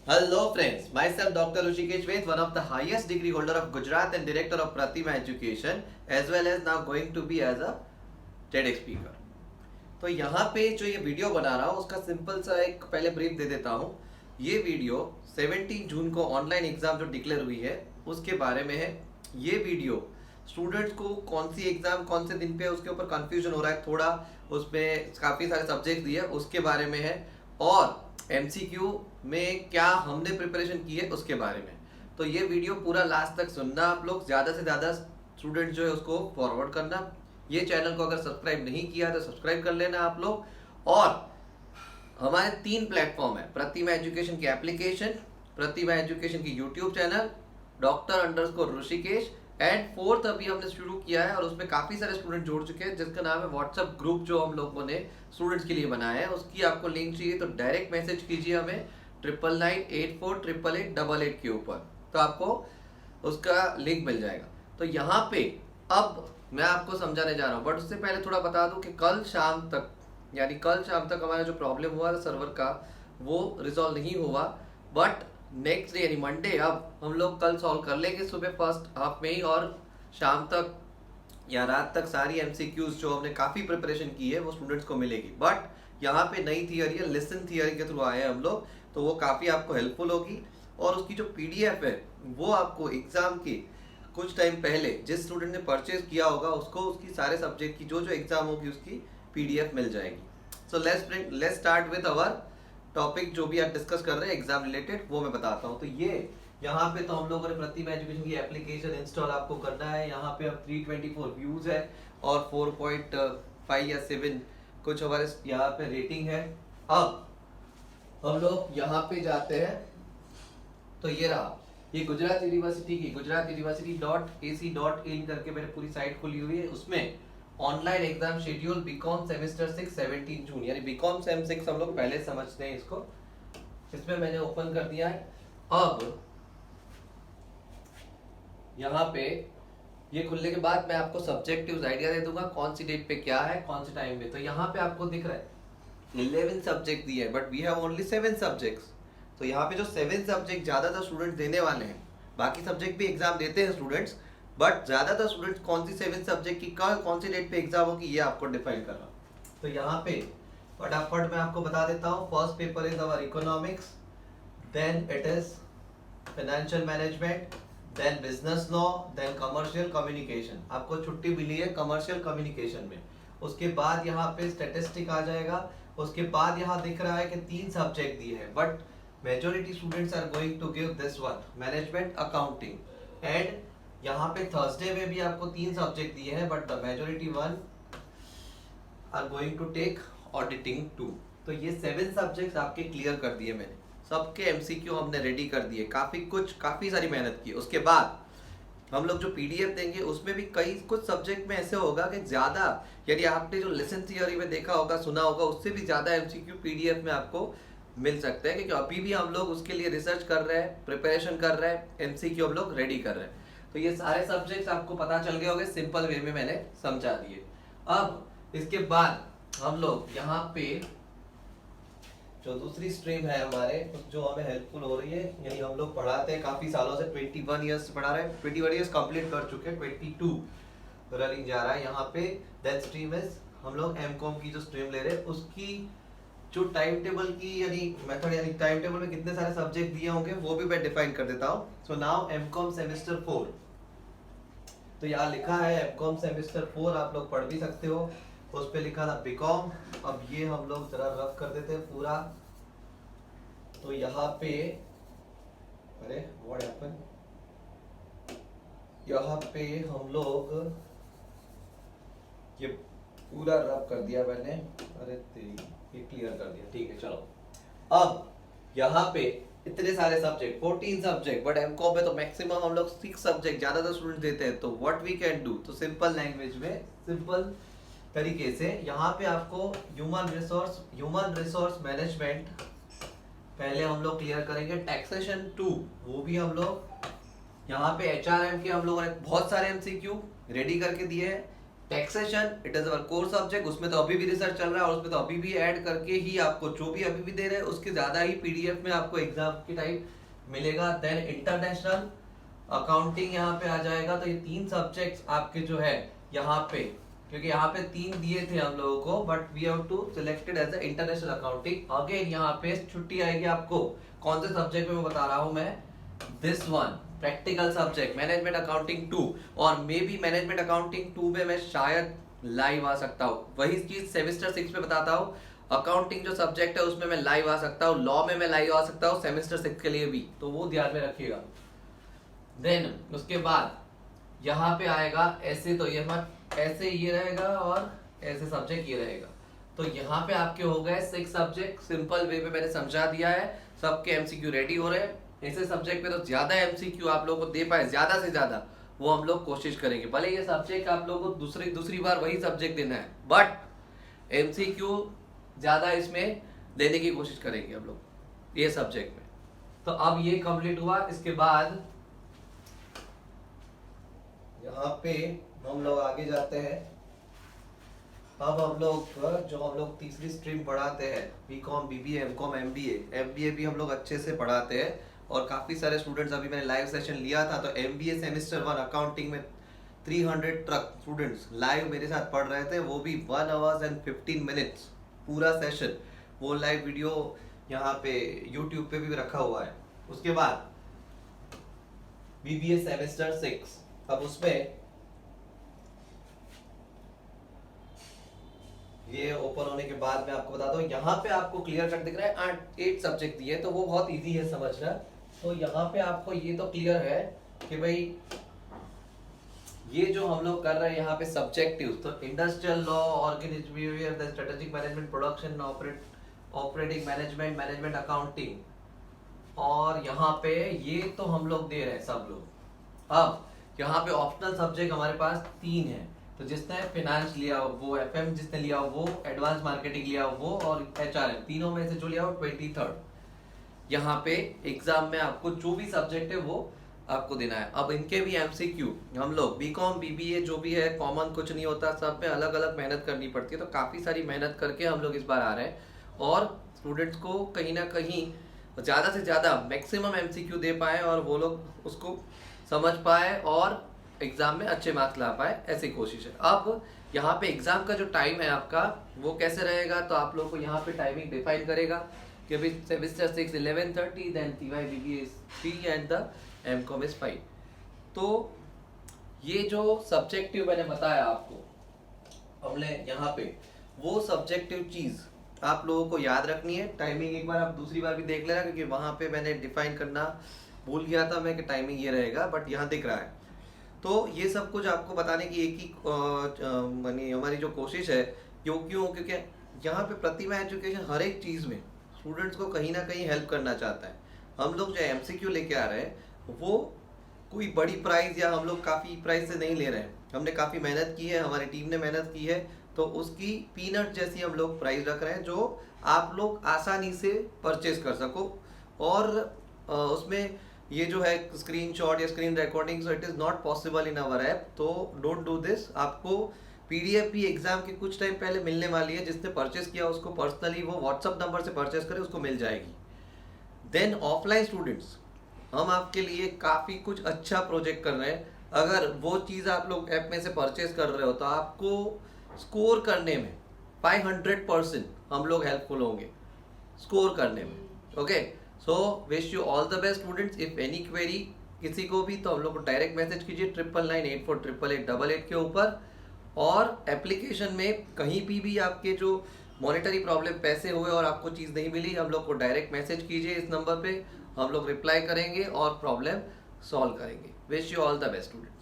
Hello friends, myself Dr. Rushikesh Ved, one of the highest degree holder of Gujarat and director of Pratima Education as well as now going to be as a TEDx speaker. तो यहाँ पे जो ये video बना रहा हूँ उसका simple सा एक पहले ब्रीफ दे देता हूँ। ये वीडियो 17 जून को ऑनलाइन एग्जाम जो डिक्लेयर हुई है उसके बारे में है। ये वीडियो स्टूडेंट्स को कौन सी एग्जाम कौन से दिन पे उसके ऊपर कंफ्यूजन हो रहा है, थोड़ा उसमें काफ़ी सारे सब्जेक्ट दिए उसके बारे में है, और एमसीक्यू में क्या हमने प्रिपरेशन की है उसके बारे में। तो ये वीडियो पूरा लास्ट तक सुनना आप लोग, ज़्यादा से ज़्यादा स्टूडेंट जो है उसको फॉरवर्ड करना। ये चैनल को अगर सब्सक्राइब नहीं किया तो सब्सक्राइब कर लेना आप लोग। और हमारे 3 प्लेटफॉर्म है, प्रतिमा एजुकेशन की एप्लीकेशन, प्रतिमा एजुकेशन की YouTube channel, doctor Rishikesh, and 4th अभी हमने शुरू किया है और उसमें काफ़ी सारे स्टूडेंट जुड़ चुके हैं, जिसका नाम है व्हाट्सएप ग्रुप जो हम लोगों ने स्टूडेंट्स के लिए बनाया है। उसकी आपको लिंक चाहिए तो डायरेक्ट मैसेज कीजिए हमें 9998488888 के ऊपर, तो आपको उसका लिंक मिल जाएगा। तो यहाँ पे अब मैं आपको समझाने जा रहा हूँ, बट उससे पहले थोड़ा बता दूं कि कल शाम तक हमारा जो प्रॉब्लम हुआ था सर्वर का वो रिजॉल्व नहीं हुआ, बट नेक्स्ट डे यानी मंडे अब हम लोग कल सॉल्व कर लेंगे सुबह फर्स्ट हाफ में ही, और शाम तक या रात तक सारी एमसीक्यूज जो हमने काफ़ी प्रिपरेशन की है वो स्टूडेंट्स को मिलेगी। बट यहाँ पे नई थियरी है, लिसन थियरी के थ्रू आए हैं हम लोग, तो वो काफ़ी आपको हेल्पफुल होगी। और उसकी जो पीडीएफ है वो आपको एग्ज़ाम की कुछ टाइम पहले जिस स्टूडेंट ने परचेज किया होगा उसको उसकी सारे सब्जेक्ट की जो जो एग्ज़ाम होगी उसकी पीडीएफ मिल जाएगी। So let's start with our topic जो भी आप डिस्कस कर रहे हैं एग्जाम रिलेटेड, वो मैं बताता हूँ। तो ये यहाँ पे तो हम लोगों ने प्रतिमा एजुकेशन की एप्लीकेशन इंस्टॉल आपको करना है। यहाँ पे अब 324 व्यूज है और 4.5 या 7 कुछ हमारे यहाँ पे रेटिंग है। अब हम लोग यहाँ पे जाते हैं तो ये रहा, ये गुजरात यूनिवर्सिटी की gujratuniversity.ac.in करके मैंने पूरी साइट खोली हुई है। उसमें online exam schedule BCom semester 6 17 जून, यानी बीकॉम सेम 6 हम लोग पहले समझते हैं इसको, इसमें मैंने ओपन कर दिया है। अब यहाँ पे ये खुलने के बाद मैं आपको सब्जेक्टिव आइडिया दे दूंगा कौन सी डेट पे क्या है कौन से टाइम पे। तो यहाँ पे आपको दिख रहा है 11 सब्जेक्ट दिए है, but we have only 7 subjects. तो यहाँ पे जो 7 सब्जेक्ट ज़्यादातर स्टूडेंट्स देने वाले हैं, बाकी सब्जेक्ट भी एग्जाम देते हैं स्टूडेंट्स, बट ज़्यादातर स्टूडेंट्स कौन सी 7 सब्जेक्ट की कौन सी डेट पे एग्जाम होगी ये आपको डिफाइन कर रहा हूँ। तो यहाँ पे फटाफट मैं आपको बता देता हूँ। First paper is our economics, then it is financial management, then business law, then commercial communication. आपको छुट्टी मिली है कमर्शियल कम्युनिकेशन में। उसके बाद यहाँ पे स्टैटिस्टिक आ जाएगा। उसके बाद यहाँ दिख रहा है कि 3 सब्जेक्ट दिए हैं, but majority students are going to give this one, management accounting. And यहाँ पे थर्सडे में भी आपको 3 सब्जेक्ट दिए हैं, but the majority one are going to take auditing 2। तो ये 7 सब्जेक्ट्स आपके क्लियर कर दिए मैंने, सबके एमसीक्यू हमने रेडी कर दिए, काफ़ी सारी मेहनत की। उसके बाद हम लोग जो पीडीएफ देंगे उसमें भी कुछ सब्जेक्ट में ऐसे होगा कि ज़्यादा, यानी आपने जो लेसन थियरी में देखा होगा सुना होगा उससे भी ज़्यादा एमसीक्यू पीडीएफ में आपको मिल सकते हैं, क्योंकि अभी भी हम लोग उसके लिए रिसर्च कर रहे हैं, प्रिपरेशन कर रहे हैं, एमसीक्यू हम लोग रेडी कर रहे हैं। तो ये सारे सब्जेक्ट्स आपको पता चल गए होंगे, सिंपल वे में मैंने समझा दिए। अब इसके बाद हम लोग यहाँ पे जो दूसरी स्ट्रीम है हमारे जो हमें हेल्पफुल हो रही है, यानी हम लोग पढ़ाते हैं काफ़ी सालों से, 21 ईयर्स से पढ़ा रहे हैं, 21 ईयर्स कंप्लीट कर चुके हैं, 22 रनिंग जा रहा है यहाँ पे। दैट स्ट्रीम इज हम लोग एमकॉम की जो स्ट्रीम ले रहे हैं उसकी जो टाइम टेबल की यानी मेथड, यानी टाइम टेबल में कितने सारे सब्जेक्ट दिए होंगे वो भी मैं डिफाइन कर देता हूँ। सो नाउ एमकॉम सेमेस्टर 4, तो यहाँ लिखा है एमकॉम सेमेस्टर 4, आप लोग पढ़ भी सकते हो। उस पे लिखा था बीकॉम। अब ये हम लोग जरा रफ कर देते हैं पूरा। तो यहाँ पे अरे व्हाट हैपन, यहाँ पे हम लोग ये पूरा रफ कर दिया मैंने, अरे तेरी ये क्लियर कर दिया, ठीक है चलो। अब यहाँ पे इतने सारे सब्जेक्ट 14 सब्जेक्ट, बट एमकॉम में तो मैक्सिमम हम लोग 6 सब्जेक्ट ज्यादातर स्टूडेंट देते हैं। तो व्हाट वी कैन डू, तो सिंपल लैंग्वेज में सिंपल तरीके से यहाँ पे आपको ह्यूमन रिसोर्स मैनेजमेंट पहले हम लोग क्लियर करेंगे। टैक्सेशन 2 वो भी हम लोग, यहाँ पे एचआरएम के हम लोगों ने बहुत सारे एमसीक्यू रेडी करके दिए हैं। Taxation it is our core subject, उसमें तो अभी भी रिसर्च चल रहा है और उसमें तो अभी भी ऐड करके ही आपको जो भी अभी भी दे रहे हैं उसके ज्यादा ही पीडीएफ में आपको एग्जाम की टाइप मिलेगा। देन इंटरनेशनल अकाउंटिंग यहाँ पे आ जाएगा। तो ये 3 सब्जेक्ट्स आपके जो है यहाँ पे, क्योंकि यहाँ पे 3 दिए थे हम लोगों को, but we have to selected as a international accounting. Again यहाँ पे छुट्टी आएगी आपको कौन से सब्जेक्ट में, मैं बता रहा हूँ मैं, this one practical subject management accounting 2, और मे बी मैनेजमेंट अकाउंटिंग 2 में मैं शायद लाइव आ सकता हूँ। वही चीज सेमेस्टर 6 में बताता हूँ, अकाउंटिंग जो सब्जेक्ट है उसमें मैं लाइव आ सकता हूँ, लॉ में मैं लाइव आ सकता हूँ सेमेस्टर 6 के लिए भी, तो वो ध्यान में रखिएगा। देन उसके बाद यहाँ पे आएगा ऐसे, तो ये ऐसे ये रहेगा और ऐसे सब्जेक्ट ये रहेगा। तो यहाँ पे आपके हो गए 6 सब्जेक्ट, सिंपल वे में मैंने समझा दिया है, सबके एमसीक्यू रेडी हो रहे हैं। ऐसे सब्जेक्ट पे तो ज्यादा एमसीक्यू आप लोगों को दे पाए ज्यादा से ज्यादा, वो हम लोग कोशिश करेंगे। भले ये सब्जेक्ट आप लोगों को दूसरी बार वही सब्जेक्ट देना है, बट एमसीक्यू ज्यादा इसमें देने की कोशिश करेंगे हम लोग ये सब्जेक्ट में। तो अब ये कंप्लीट हुआ, इसके बाद यहाँ पे हम लोग आगे जाते हैं। अब हम लोग जो हम लोग तीसरी स्ट्रीम पढ़ाते हैं, बीकॉम, बीबीए, एमकॉम, एमबीए भी हम लोग अच्छे से पढ़ाते हैं और काफी सारे स्टूडेंट्स, अभी मैंने लाइव सेशन लिया था तो एमबीए सेमेस्टर 1 अकाउंटिंग में 300 ट्रक स्टूडेंट्स लाइव मेरे साथ पढ़ रहे थे, वो भी 1 आवर्स एंड 15 मिनट्स पूरा सेशन। वो लाइव वीडियो यहाँ पे यूट्यूब पे भी रखा हुआ है। उसके बाद बीबीए सेमेस्टर 6, अब उसमें ये ओपन होने के बाद मैं आपको बता दूं, यहाँ पे आपको क्लियर कट दिख रहा है 8 सब्जेक्ट दिए, तो वो बहुत इजी है समझना। तो यहाँ पे आपको ये तो क्लियर है कि भाई ये जो हम लोग कर रहे हैं यहाँ पे सब्जेक्टिव, तो industrial law, organic behaviour, the strategic management, production, operating management, management accounting, और यहाँ पे ये तो हम लोग दे रहे हैं सब लोग। अब यहाँ पे ऑप्शनल सब्जेक्ट हमारे पास 3 है, तो जिसने फाइनेंस लिया वो, एफएम जिसने लिया वो, एडवांस मार्केटिंग लिया वो, और एचआरएम, तीनों में से जो लिया वो 23rd। यहाँ पे एग्जाम में आपको जो भी सब्जेक्ट है वो आपको देना है। अब इनके भी एमसीक्यू हम लोग बीकॉम, बीबीए जो भी है कॉमन कुछ नहीं होता, सब में अलग अलग मेहनत करनी पड़ती है। तो काफी सारी मेहनत करके हम लोग इस बार आ रहे हैं और स्टूडेंट्स को कहीं ना कहीं ज्यादा से ज्यादा मैक्सिमम एमसीक्यू दे पाए और वो लोग उसको समझ पाए और एग्जाम में अच्छे मार्क्स ला पाए, ऐसी कोशिश है। अब यहाँ पे एग्जाम का जो टाइम है आपका वो कैसे रहेगा, तो आप लोग को यहाँ पे टाइमिंग डिफाइन करेगा कि अभी semester 6 11:30, then TY BBA 3 and the MCom is 5। तो ये जो सब्जेक्टिव मैंने बताया आपको, हमने यहाँ पे वो सब्जेक्टिव चीज आप लोगों को याद रखनी है। टाइमिंग एक बार आप दूसरी बार भी देख लेना, क्योंकि वहां पे मैंने डिफाइन करना भूल गया था मैं कि टाइमिंग ये रहेगा, बट यहाँ दिख रहा है। तो ये सब कुछ आपको बताने की एक ही हमारी जो कोशिश है, क्योंकि यहाँ पे प्रतिमा एजुकेशन हर एक चीज में स्टूडेंट्स को कहीं ना कहीं हेल्प करना चाहता है। हम लोग जो एमसीक्यू लेके आ रहे हैं वो कोई बड़ी प्राइज या हम लोग काफी प्राइस से नहीं ले रहे हैं, हमने काफी मेहनत की है, हमारी टीम ने मेहनत की है, तो उसकी पीनट जैसी हम लोग प्राइस रख रहे हैं जो आप लोग आसानी से परचेज कर सको। और उसमें ये जो है स्क्रीनशॉट या screen recording, so it is not possible in our app, तो डोंट डू दिस। आपको पीडीएफ भी एग्जाम के कुछ टाइम पहले मिलने वाली है, जिसने परचेस किया उसको पर्सनली वो व्हाट्सअप नंबर से परचेस करे उसको मिल जाएगी। देन ऑफलाइन स्टूडेंट्स, हम आपके लिए काफी कुछ अच्छा प्रोजेक्ट कर रहे हैं। अगर वो चीज आप लोग ऐप में से परचेस कर रहे हो तो आपको स्कोर करने में 500% हम लोग हेल्पफुल होंगे स्कोर करने में। Okay, so wish you all the best students. If any query किसी को भी, तो हम लोग को डायरेक्ट मैसेज कीजिए 9998488888 के ऊपर। और एप्लीकेशन में कहीं भी आपके जो मॉनेटरी प्रॉब्लम पैसे हुए और आपको चीज़ नहीं मिली, हम लोग को डायरेक्ट मैसेज कीजिए इस नंबर पे, हम लोग रिप्लाई करेंगे और प्रॉब्लम सॉल्व करेंगे। Wish you all the best students.